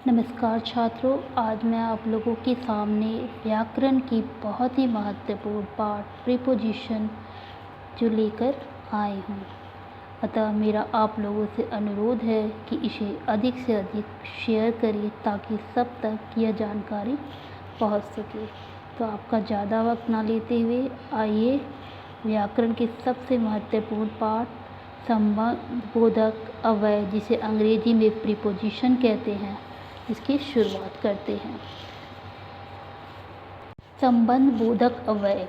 नमस्कार छात्रों, आज मैं आप लोगों के सामने व्याकरण की बहुत ही महत्वपूर्ण पाठ प्रीपोजिशन जो लेकर आई हूँ। अतः मेरा आप लोगों से अनुरोध है कि इसे अधिक से अधिक शेयर करिए ताकि सब तक यह जानकारी पहुँच सके। तो आपका ज़्यादा वक्त ना लेते हुए आइए व्याकरण के सबसे महत्वपूर्ण पाठ संबंधबोधक अव्यय, जिसे अंग्रेजी में प्रीपोजिशन कहते हैं, इसकी शुरुआत करते हैं। संबंध बोधक अव्यय,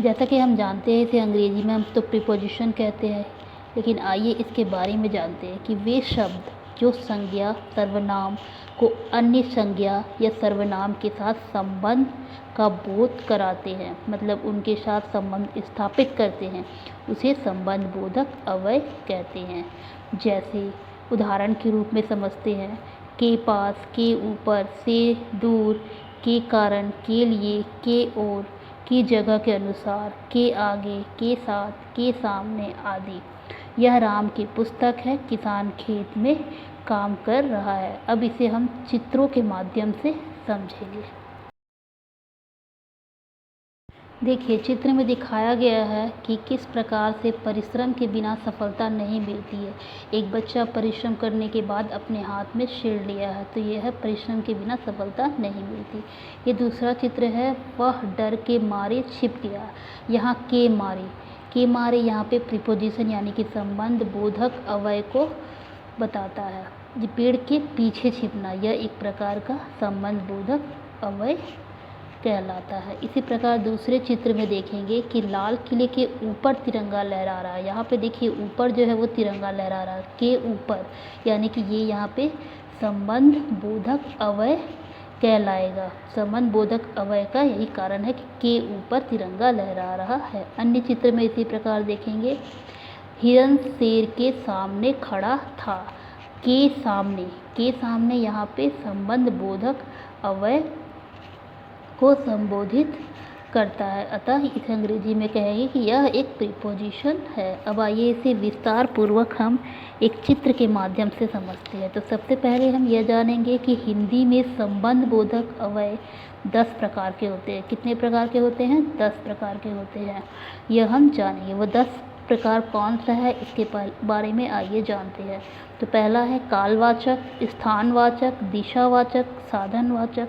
जैसा कि हम जानते हैं इसे अंग्रेजी में हम तो प्रीपोजिशन कहते हैं, लेकिन आइए इसके बारे में जानते हैं कि वे शब्द जो संज्ञा सर्वनाम को अन्य संज्ञा या सर्वनाम के साथ संबंध का बोध कराते हैं, मतलब उनके साथ संबंध स्थापित करते हैं, उसे संबंध बोधक अव्यय कहते हैं। जैसे उदाहरण के रूप में समझते हैं, के पास, के ऊपर, से दूर, के कारण, के लिए, के ओर, की जगह के अनुसार, के आगे, के साथ, के सामने आदि। यह राम की पुस्तक है, किसान खेत में काम कर रहा है। अब इसे हम चित्रों के माध्यम से समझेंगे। देखिए, चित्र में दिखाया गया है कि किस प्रकार से परिश्रम के बिना सफलता नहीं मिलती है। एक बच्चा परिश्रम करने के बाद अपने हाथ में शील्ड लिया है, तो यह है परिश्रम के बिना सफलता नहीं मिलती। ये दूसरा चित्र है, वह डर के मारे छिप गया। यहाँ के मारे यहाँ पे प्रीपोजिशन यानी कि संबंध बोधक अव्यय को बताता है। ये पेड़ के पीछे छिपना, यह एक प्रकार का संबंध बोधक अव्यय कहलाता है। इसी प्रकार दूसरे चित्र में देखेंगे कि लाल किले के ऊपर तिरंगा लहरा रहा है। यहाँ पे देखिए ऊपर जो है वो तिरंगा लहरा रहा है, के ऊपर, यानी कि ये यहाँ पे संबंध बोधक अव्यय कहलाएगा। संबंध बोधक अव्यय का यही कारण है कि के ऊपर तिरंगा लहरा रहा है। अन्य चित्र में इसी प्रकार देखेंगे, हिरन शेर के सामने खड़ा था। के सामने यहाँ पे संबंध बोधक अव्यय को संबोधित करता है, अतः इसे अंग्रेजी में कहेंगे कि यह एक प्रीपोजिशन है। अब आइए इसे विस्तार पूर्वक हम एक चित्र के माध्यम से समझते हैं। तो सबसे पहले हम यह जानेंगे कि हिंदी में संबंध बोधक अव्यय 10 प्रकार के होते हैं। कितने प्रकार के होते हैं? 10 प्रकार के होते हैं। यह हम जानेंगे। वो 10 प्रकार कौन सा है, इसके बारे में आइए जानते हैं। तो पहला है कालवाचक, स्थानवाचक, दिशावाचक, साधनवाचक,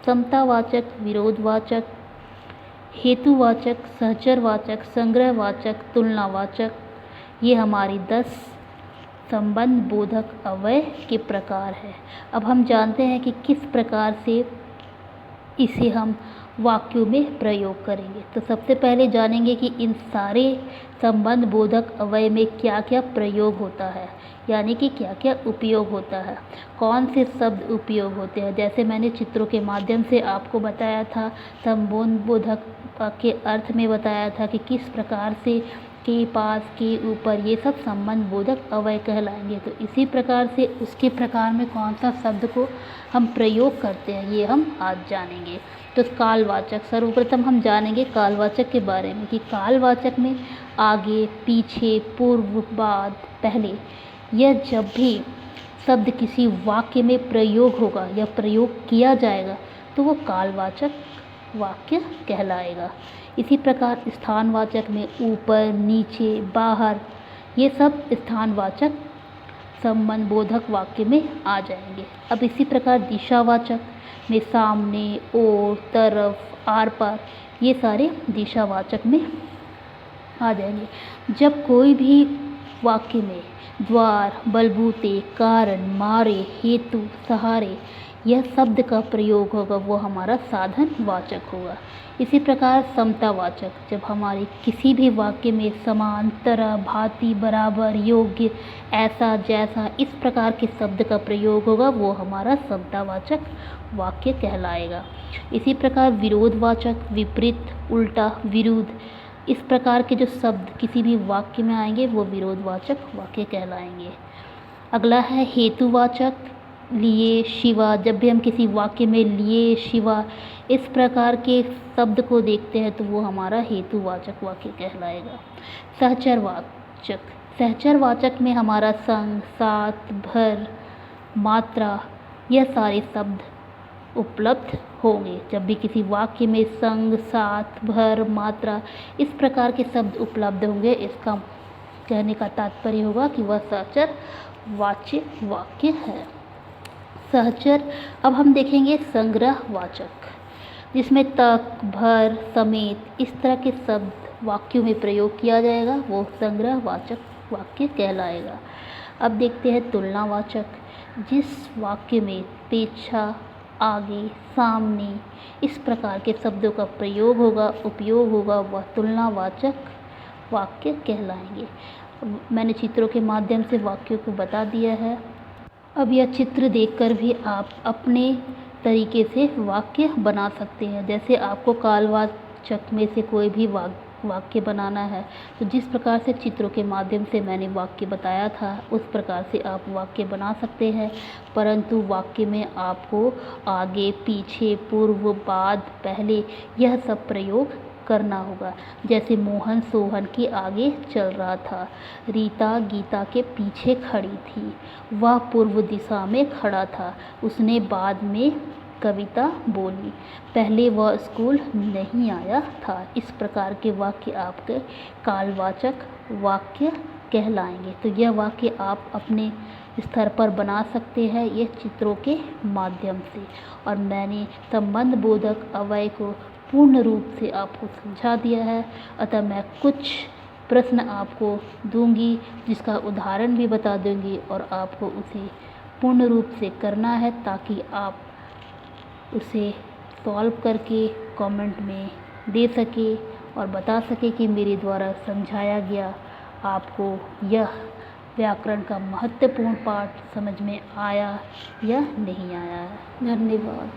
समतावाचक, विरोधवाचक, हेतुवाचक, सहचरवाचक, संग्रहवाचक, तुलनावाचक। ये हमारी 10 संबंध बोधक अव्यय के प्रकार है। अब हम जानते हैं कि किस प्रकार से इसे हम वाक्यों में प्रयोग करेंगे। तो सबसे पहले जानेंगे कि इन सारे संबंध बोधक अव्यय में क्या क्या प्रयोग होता है, यानी कि क्या क्या उपयोग होता है, कौन से शब्द उपयोग होते हैं। जैसे मैंने चित्रों के माध्यम से आपको बताया था, संबंध बोधक के अर्थ में बताया था कि किस प्रकार से के पास, के ऊपर, ये सब संबंध बोधक अव्यय कहलाएंगे। तो इसी प्रकार से उसके प्रकार में कौन सा शब्द को हम प्रयोग करते हैं, ये हम आज जानेंगे। तो कालवाचक, सर्वप्रथम हम जानेंगे कालवाचक के बारे में कि कालवाचक में आगे, पीछे, पूर्व, बाद, पहले, यह जब भी शब्द किसी वाक्य में प्रयोग होगा या प्रयोग किया जाएगा तो वो कालवाचक वाक्य कहलाएगा। इसी प्रकार स्थानवाचक में ऊपर, नीचे, बाहर, ये सब स्थानवाचक संबंध बोधक वाक्य में आ जाएंगे। अब इसी प्रकार दिशावाचक में सामने, ओर, तरफ, आर पार, ये सारे दिशावाचक में आ जाएंगे। जब कोई भी वाक्य में द्वार, बलबूते, कारण, मारे, हेतु, सहारे, यह शब्द का प्रयोग होगा वो हमारा साधनवाचक होगा। इसी प्रकार समतावाचक, जब हमारे किसी भी वाक्य में समान, तरह, भांति, बराबर, योग्य, ऐसा, जैसा, इस प्रकार के शब्द का प्रयोग होगा वो हमारा समतावाचक वाक्य कहलाएगा। इसी प्रकार विरोधवाचक, विपरीत, उल्टा, विरुद्ध, इस प्रकार के जो शब्द किसी भी वाक्य में आएंगे वो विरोधवाचक वाक्य कहलाएंगे। अगला है हेतुवाचक, लिए, शिवा, जब भी हम किसी वाक्य में लिए, शिवा, इस प्रकार के शब्द को देखते हैं तो वो हमारा हेतुवाचक वाक्य कहलाएगा। सहचरवाचक में हमारा संग, साथ, भर, मात्रा, यह सारे शब्द उपलब्ध होंगे। जब भी किसी वाक्य में संग, साथ, भर, मात्रा इस प्रकार के शब्द उपलब्ध होंगे, इसका कहने का तात्पर्य होगा कि वह सहचर वाच्य वाक्य है। सहचर अब हम देखेंगे संग्रहवाचक, जिसमें तक, भर, समेत इस तरह के शब्द वाक्यों में प्रयोग किया जाएगा, वो संग्रहवाचक वाक्य कहलाएगा। अब देखते हैं तुलनावाचक, जिस वाक्य में पेछा, आगे, सामने इस प्रकार के शब्दों का प्रयोग होगा, उपयोग होगा, वह तुलनावाचक वाक्य कहलाएंगे। मैंने चित्रों के माध्यम से वाक्यों को बता दिया है। अब यह चित्र देखकर भी आप अपने तरीके से वाक्य बना सकते हैं। जैसे आपको कालवाचक में से कोई भी वाक्य बनाना है, तो जिस प्रकार से चित्रों के माध्यम से मैंने वाक्य बताया था, उस प्रकार से आप वाक्य बना सकते हैं। परंतु वाक्य में आपको आगे, पीछे, पूर्व, बाद, पहले यह सब प्रयोग करना होगा। जैसे मोहन सोहन के आगे चल रहा था, रीता गीता के पीछे खड़ी थी, वह पूर्व दिशा में खड़ा था, उसने बाद में कविता बोली, पहले वह स्कूल नहीं आया था। इस प्रकार के वाक्य आपके कालवाचक वाक्य कहलाएंगे। तो यह वाक्य आप अपने स्तर पर बना सकते हैं, ये चित्रों के माध्यम से। और मैंने संबंध बोधक अव्यय को पूर्ण रूप से आपको समझा दिया है। अतः मैं कुछ प्रश्न आपको दूंगी, जिसका उदाहरण भी बता दूंगी, और आपको उसे पूर्ण रूप से करना है, ताकि आप उसे सॉल्व करके कमेंट में दे सके और बता सके कि मेरे द्वारा समझाया गया आपको यह व्याकरण का महत्वपूर्ण पाठ समझ में आया या नहीं आया है। धन्यवाद।